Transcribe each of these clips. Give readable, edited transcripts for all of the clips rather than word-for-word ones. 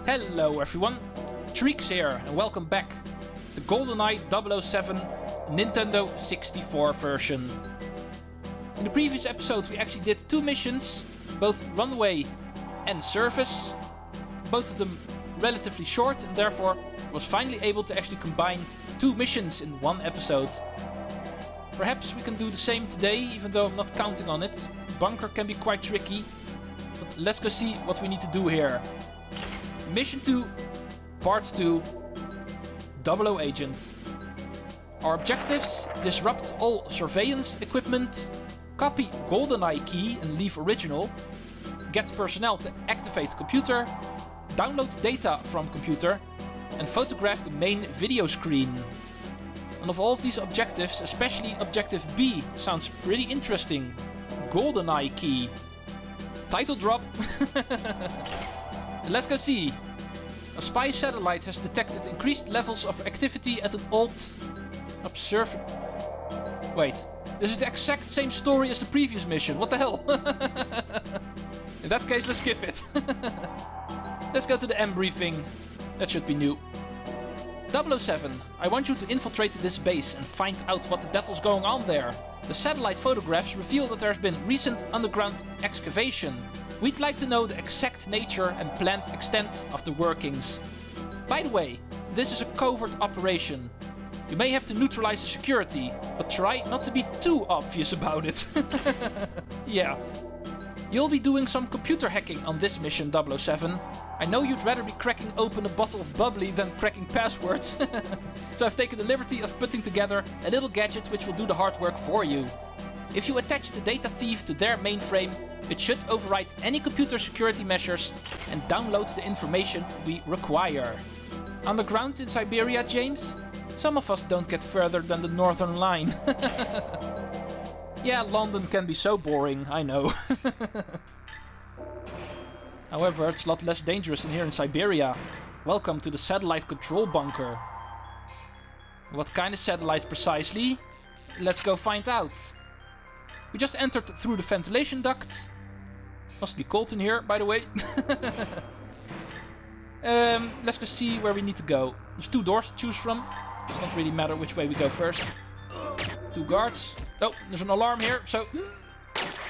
Hello everyone, Treecks here and welcome back to GoldenEye 007 Nintendo 64 version. In the previous episode we actually did two missions, both runway and surface, both of them relatively short, and therefore was finally able to actually combine two missions in one episode. Perhaps we can do the same today, even though I'm not counting on it. Bunker can be quite tricky, but let's go see what we need to do here. Mission 2, Part 2, 00 Agent. Our objectives: disrupt all surveillance equipment, copy GoldenEye key and leave original, get personnel to activate computer, download data from computer, and photograph the main video screen. And of all of these objectives, especially Objective B sounds pretty interesting. GoldenEye key. Title drop! Let's go see. A spy satellite has detected increased levels of activity at an old observer. Wait, this is the exact same story as the previous mission. What the hell? In that case, let's skip it. Let's go to the M briefing. That should be new. 007, I want you to infiltrate this base and find out what the devil's going on there. The satellite photographs reveal that there's been recent underground excavation. We'd like to know the exact nature and planned extent of the workings. By the way, this is a covert operation. You may have to neutralize the security, but try not to be too obvious about it. Yeah. You'll be doing some computer hacking on this mission, 007. I know you'd rather be cracking open a bottle of bubbly than cracking passwords. So I've taken the liberty of putting together a little gadget which will do the hard work for you. If you attach the data thief to their mainframe, it should override any computer security measures and download the information we require. Underground in Siberia, James? Some of us don't get further than the Northern Line. Yeah, London can be so boring, I know. However, it's a lot less dangerous in here in Siberia. Welcome to the satellite control bunker. What kind of satellite precisely? Let's go find out. We just entered through the ventilation duct. Must be cold in here, by the way. Let's go see where we need to go. There's two doors to choose from. Does not really matter which way we go first. Two guards. Oh, there's an alarm here, so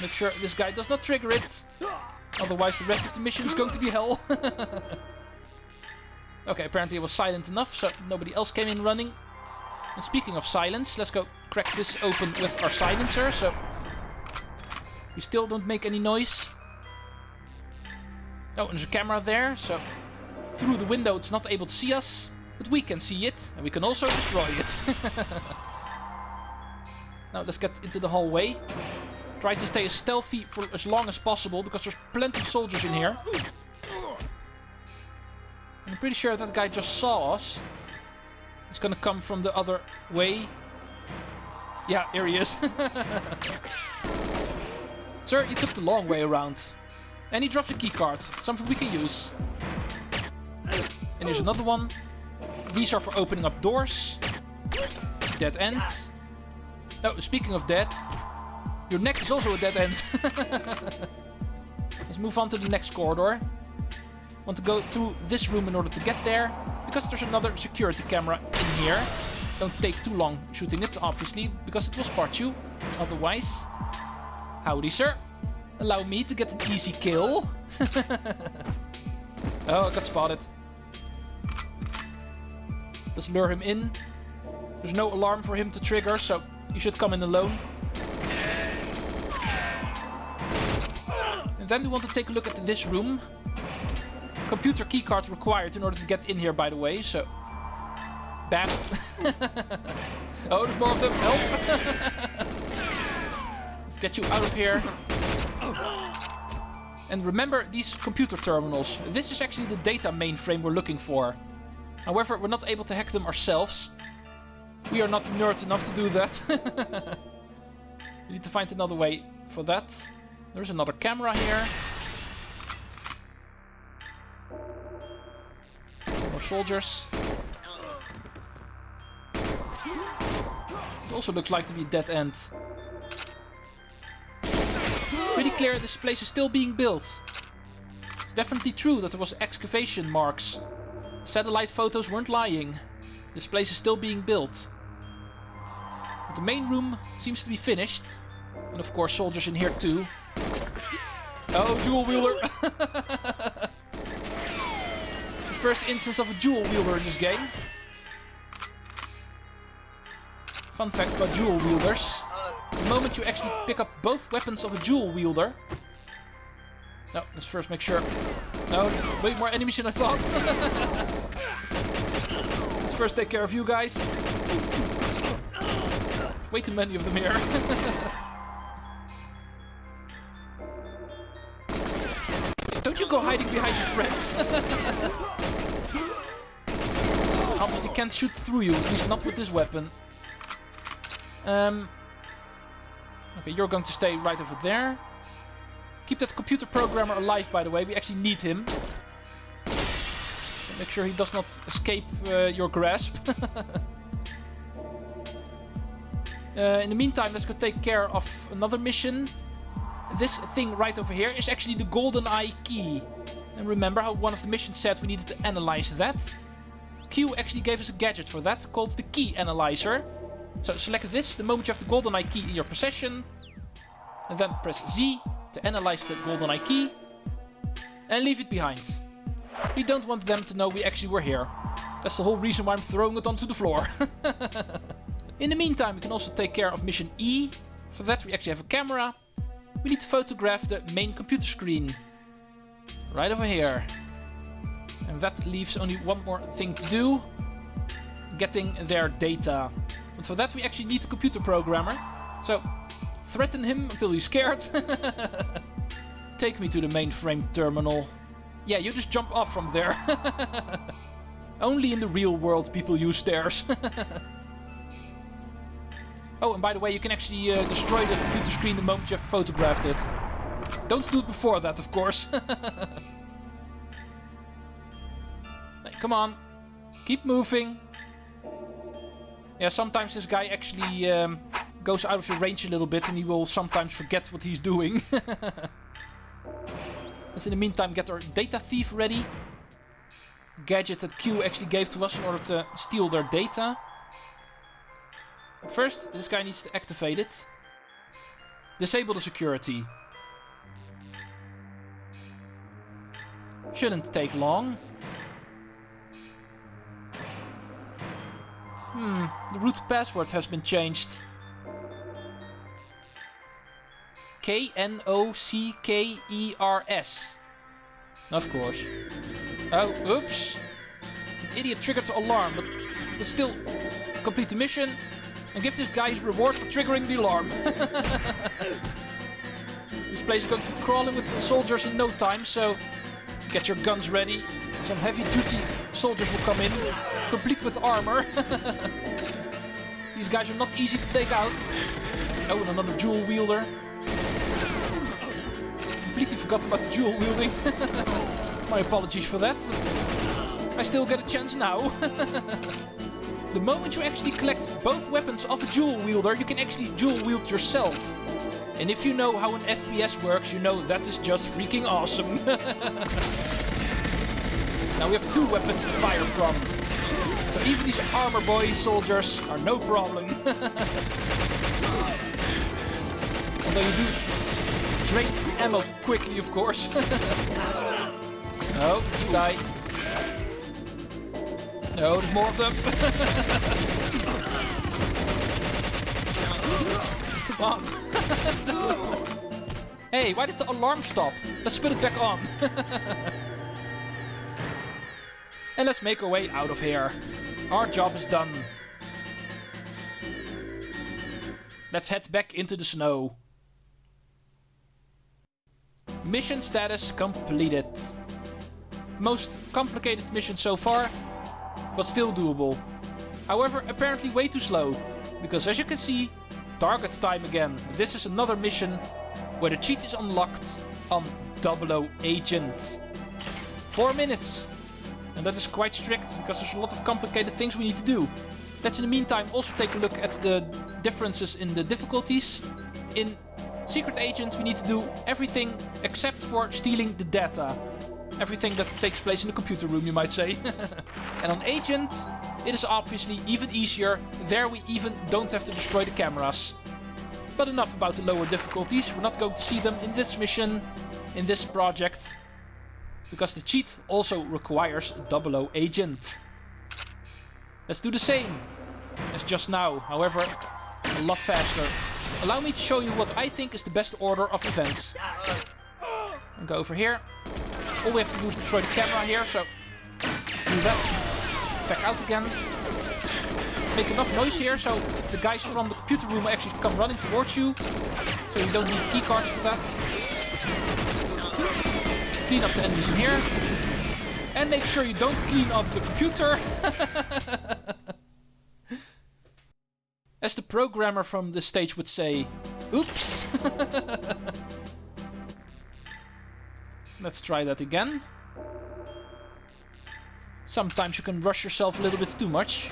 make sure this guy does not trigger it. Otherwise the rest of the mission is going to be hell. Okay, apparently it was silent enough, so nobody else came in running. And speaking of silence, let's go crack this open with our silencer, so we still don't make any noise. Oh, and there's a camera there, so through the window it's not able to see us, but we can see it, and we can also destroy it. Now let's get into the hallway. Try to stay as stealthy for as long as possible, because there's plenty of soldiers in here. I'm pretty sure that guy just saw us. He's gonna come from the other way. Yeah, here he is. Sir, you took the long way around. And he dropped a keycard, something we can use. And here's another one. These are for opening up doors. Dead end. Oh, speaking of dead, your neck is also a dead end. Let's move on to the next corridor. Want to go through this room in order to get there, because there's another security camera in here. Don't take too long shooting it, obviously, because it will spot you. Otherwise, howdy, sir. Allow me to get an easy kill. Oh, I got spotted. Let's lure him in. There's no alarm for him to trigger, so he should come in alone. And then we want to take a look at this room. Computer keycard required in order to get in here, by the way, so... Bam. Oh, there's more of them. Help. Let's get you out of here. And remember these computer terminals. This is actually the data mainframe we're looking for. However, we're not able to hack them ourselves. We are not nerds enough to do that. We need to find another way for that. There's another camera here. More soldiers. It also looks like to be a dead end. Pretty clear this place is still being built. definitely true that there was excavation marks. Satellite photos weren't lying. This place is still being built. But the main room seems to be finished. And of course soldiers in here too. Oh, dual wielder! The first instance of a dual wielder in this game. Fun fact about dual wielders. The moment you actually pick up both weapons of a dual wielder... No, let's first make sure... No, there's way more enemies than I thought. Let's first take care of you guys. There's way too many of them here. Don't you go hiding behind your friend. Obviously can't shoot through you, at least not with this weapon. Okay, you're going to stay right over there. Keep that computer programmer alive, by the way. We actually need him. So make sure he does not escape your grasp. In the meantime, let's go take care of another mission. This thing right over here is actually the GoldenEye key. And remember how one of the missions said we needed to analyze that? Q actually gave us a gadget for that, called the Key Analyzer. So select this the moment you have the GoldenEye key in your possession. And then press Z to analyze the GoldenEye key. And leave it behind. We don't want them to know we actually were here. That's the whole reason why I'm throwing it onto the floor. In the meantime, we can also take care of mission E. For that we actually have a camera. We need to photograph the main computer screen. Right over here. And that leaves only one more thing to do. Getting their data. But for that we actually need a computer programmer. So, threaten him until he's scared. Take me to the mainframe terminal. Yeah, you just jump off from there. Only in the real world people use stairs. Oh, and by the way, you can actually destroy the computer screen the moment you have photographed it. Don't do it before that, of course. Hey, come on. Keep moving. Yeah, sometimes this guy actually goes out of your range a little bit and he will sometimes forget what he's doing. Let's in the meantime get our data thief ready. Gadget that Q actually gave to us in order to steal their data. But first, this guy needs to activate it. Disable the security. Shouldn't take long. The root password has been changed. KNOCKERS. Of course. Oh, oops. An idiot triggered the alarm, but still complete the mission and give this guy his reward for triggering the alarm. This place is going to be crawling with soldiers in no time, so get your guns ready. Some heavy-duty soldiers will come in, complete with armor. These guys are not easy to take out. Oh, and another dual wielder. Completely forgot about the dual wielding. My apologies for that. I still get a chance now. The moment you actually collect both weapons of a dual wielder, you can actually dual wield yourself. And if you know how an FPS works, you know that is just freaking awesome. Now we have two weapons to fire from. So even these armor boy soldiers are no problem. Although you do drain ammo quickly, of course. Oh, you die. No, there's more of them. Come on. Hey, why did the alarm stop? Let's put it back on. And let's make our way out of here. Our job is done. Let's head back into the snow. Mission status completed. Most complicated mission so far, but still doable. However, apparently way too slow, because as you can see, target time again. This is another mission where the cheat is unlocked on 00 Agent. 4 minutes. And that is quite strict, because there's a lot of complicated things we need to do. Let's in the meantime also take a look at the differences in the difficulties. In Secret Agent we need to do everything except for stealing the data. Everything that takes place in the computer room, you might say. And on Agent, it is obviously even easier. There we even don't have to destroy the cameras. But enough about the lower difficulties. We're not going to see them in this mission, in this project. Because the cheat also requires 00 Agent. Let's do the same as just now, however, a lot faster. Allow me to show you what I think is the best order of events. And go over here. All we have to do is destroy the camera here, so do that. Back out again. Make enough noise here so the guys from the computer room actually come running towards you. So you don't need keycards for that. Clean up the enemies in here. And make sure you don't clean up the computer. As the programmer from this stage would say, oops. Let's try that again. Sometimes you can rush yourself a little bit too much.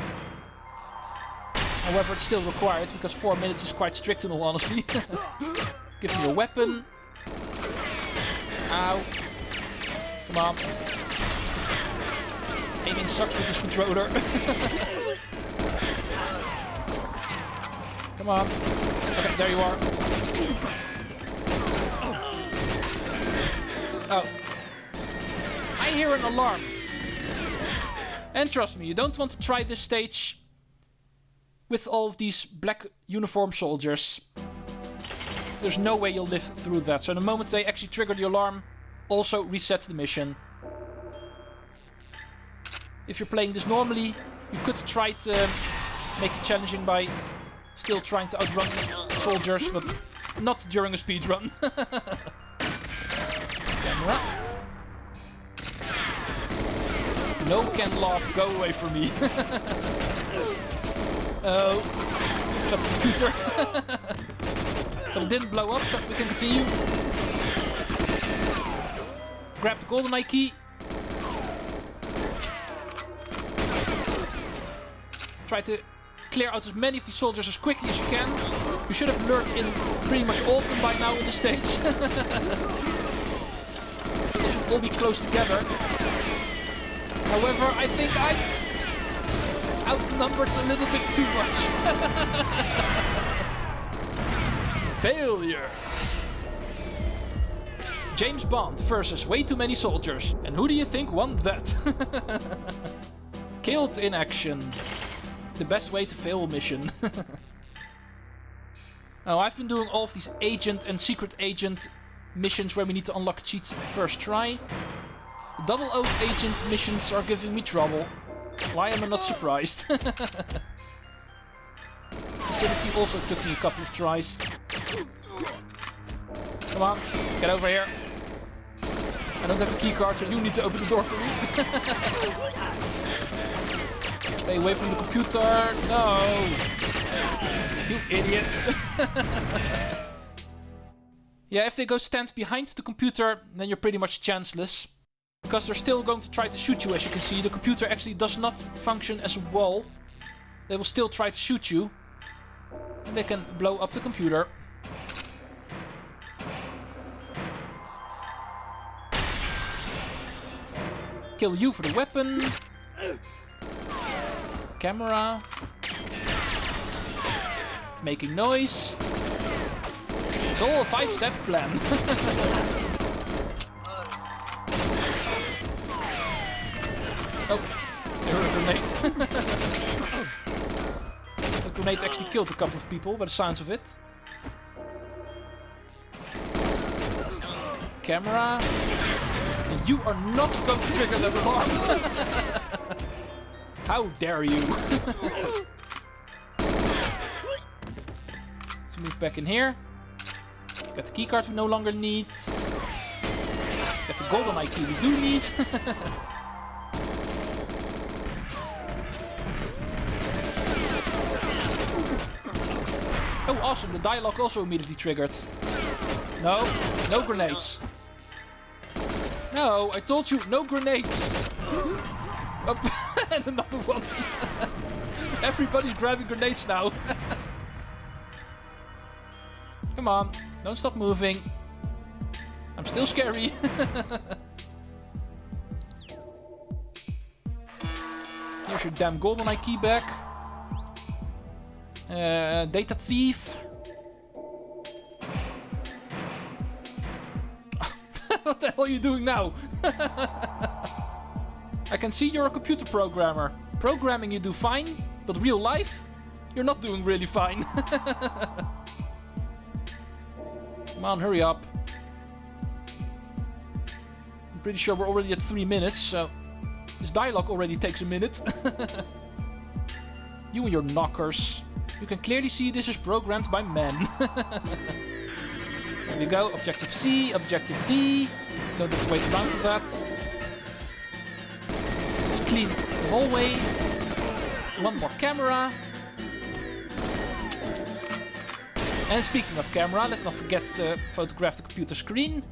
However, it's still required because 4 minutes is quite strict in all honesty. Give me a weapon. Ow. Come on. Aiming sucks with this controller. Come on. Okay, there you are. Oh. I hear an alarm. And trust me, you don't want to try this stage with all of these black uniform soldiers. There's no way you'll live through that. So the moment they actually trigger the alarm, also reset the mission. If you're playing this normally, you could try to make it challenging by still trying to outrun these soldiers, but not during a speedrun. Camera. No can lock, go away from me. Oh, shut the computer. But it didn't blow up, so we can continue. Grab the GoldenEye key. Try to clear out as many of these soldiers as quickly as you can. You should have lured in pretty much all of them by now in the stage. They should all be close together. However, I think I outnumbered a little bit too much. Failure. James Bond versus way too many soldiers. And who do you think won that? Killed in action. The best way to fail a mission. Oh, I've been doing all of these agent and secret agent missions where we need to unlock cheats first try. The 00 agent missions are giving me trouble. Why am I not surprised? Facility also took me a couple of tries. Come on, get over here. I don't have a keycard, so you need to open the door for me. Stay away from the computer. No! You idiot! Yeah, if they go stand behind the computer, then you're pretty much chanceless. Because they're still going to try to shoot you, as you can see. The computer actually does not function as a wall. They will still try to shoot you. And they can blow up the computer. Kill you for the weapon. Camera. Making noise. It's all a 5-step plan. Oh, I heard a grenade. The grenade actually killed a couple of people by the sounds of it. Camera. You are not going to trigger that alarm. How dare you? Let's move back in here. Get the keycard we no longer need. Get the GoldenEye key we do need. Oh, awesome. The dialogue also immediately triggered. No, no grenades. No, I told you, no grenades. Oh, and another one. Everybody's grabbing grenades now. Come on, don't stop moving. I'm still scary. Here's your damn GoldenEye key back. Data thief. What the hell are you doing now? I can see you're a computer programmer. Programming you do fine, but real life, you're not doing really fine. Come on, hurry up. I'm pretty sure we're already at 3 minutes, so this dialogue already takes a minute. You and your knockers. You can clearly see this is programmed by men. There we go. Objective C, Objective D. Don't have to wait around for that. Let's clean the hallway. One more camera. And speaking of camera, let's not forget to photograph the computer screen.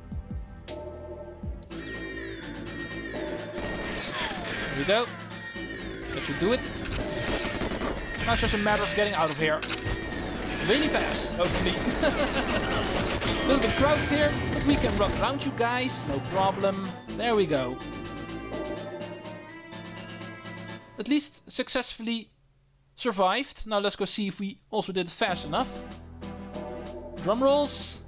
There we go. That should do it. Now it's just a matter of getting out of here. Really fast, hopefully. A little bit crowded here, but we can run around you guys, no problem. There we go. At least successfully survived. Now let's go see if we also did it fast enough. Drum rolls.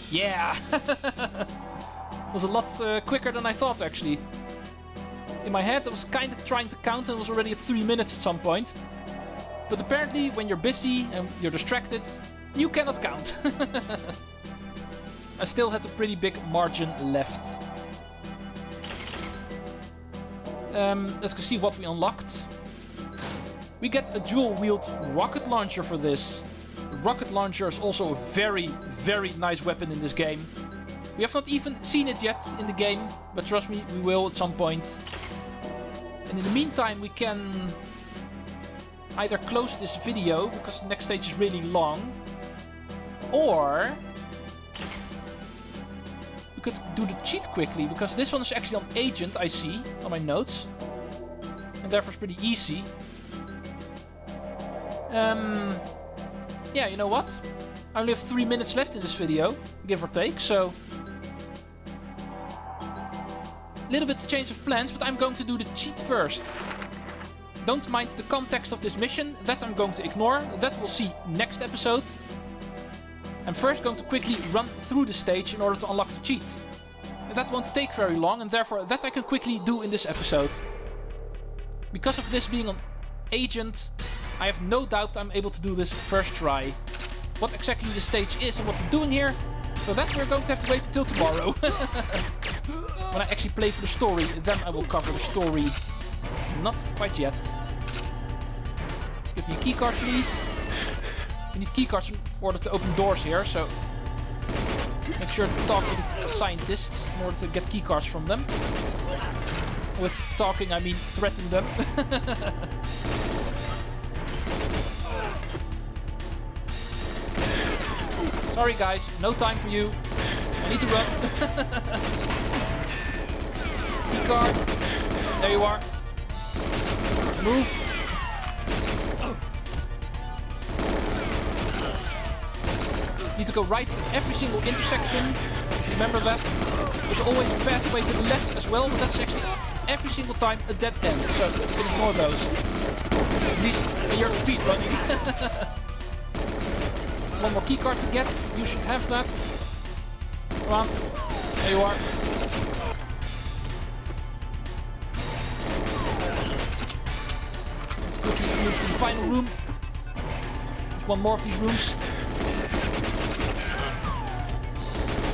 Yeah! It was a lot quicker than I thought, actually. In my head I was kind of trying to count and was already at 3 minutes at some point. But apparently when you're busy and you're distracted, you cannot count. I still had a pretty big margin left. Let's go see what we unlocked. We get a dual-wield rocket launcher for this. The rocket launcher is also a very, very nice weapon in this game. We have not even seen it yet in the game, but trust me, we will at some point. And in the meantime, we can either close this video, because the next stage is really long, or we could do the cheat quickly, because this one is actually on Agent, I see, on my notes. And therefore it's pretty easy. Yeah, you know what? I only have 3 minutes left in this video, give or take, so a little bit change of plans, but I'm going to do the cheat first. Don't mind the context of this mission, that I'm going to ignore, that we'll see next episode. I'm first going to quickly run through the stage in order to unlock the cheat. That won't take very long, and therefore that I can quickly do in this episode. Because of this being on Agent, I have no doubt I'm able to do this first try. What exactly the stage is and what we're doing here, for that we're going to have to wait until tomorrow. When I actually play for the story, then I will cover the story. Not quite yet. Give me a keycard, please. We need keycards in order to open doors here, so make sure to talk to the scientists in order to get keycards from them. With talking, I mean threaten them. Sorry guys, no time for you. I need to run. Keycard. There you are. Let's move. Need to go right at every single intersection. Remember that. There's always a pathway to the left as well, but that's actually every single time a dead end, so you can ignore those. At least when you're speed running. One more keycard to get. You should have that. Come on. There you are. Let's quickly move to the final room. There's one more of these rooms.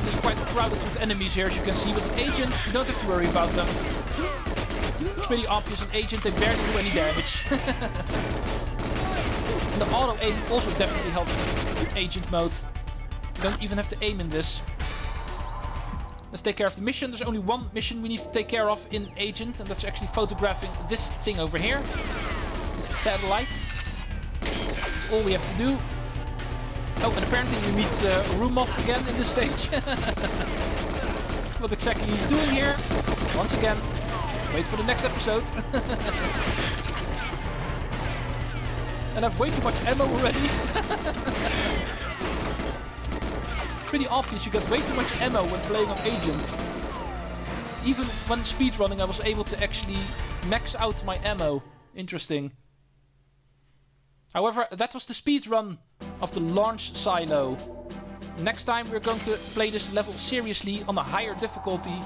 It's quite crowded with enemies here, as you can see. With an Agent, you don't have to worry about them. It's pretty obvious, an Agent, they barely do any damage. And the auto-aim also definitely helps with Agent mode. You don't even have to aim in this. Let's take care of the mission. There's only one mission we need to take care of in Agent, and that's actually photographing this thing over here. This satellite. That's all we have to do. Oh, and apparently we meet Rumov again in this stage. What exactly he's doing here? Once again, wait for the next episode. And I have way too much ammo already. It's pretty obvious you get way too much ammo when playing on Agent. Even when speedrunning I was able to actually max out my ammo. Interesting. However, that was the speedrun of the launch silo. Next time we're going to play this level seriously on a higher difficulty,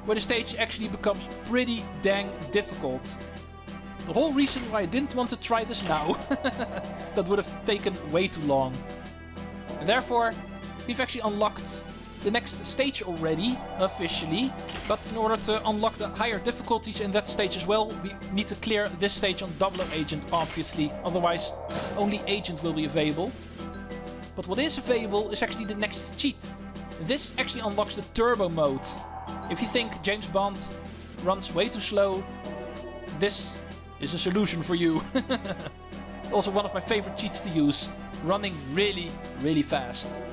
where the stage actually becomes pretty dang difficult. The whole reason why I didn't want to try this now, that would have taken way too long. And therefore, we've actually unlocked the next stage already, officially. But in order to unlock the higher difficulties in that stage as well, we need to clear this stage on 00 Agent, obviously. Otherwise, only Agent will be available. But what is available is actually the next cheat. This actually unlocks the turbo mode. If you think James Bond runs way too slow, this is a solution for you. Also one of my favorite cheats to use. Running really, really fast.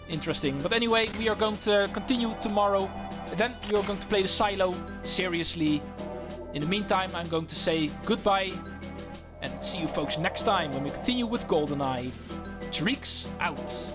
Interesting. But anyway, we are going to continue tomorrow. Then we are going to play the silo seriously. In the meantime, I'm going to say goodbye. And see you folks next time when we continue with GoldenEye. Treecks out.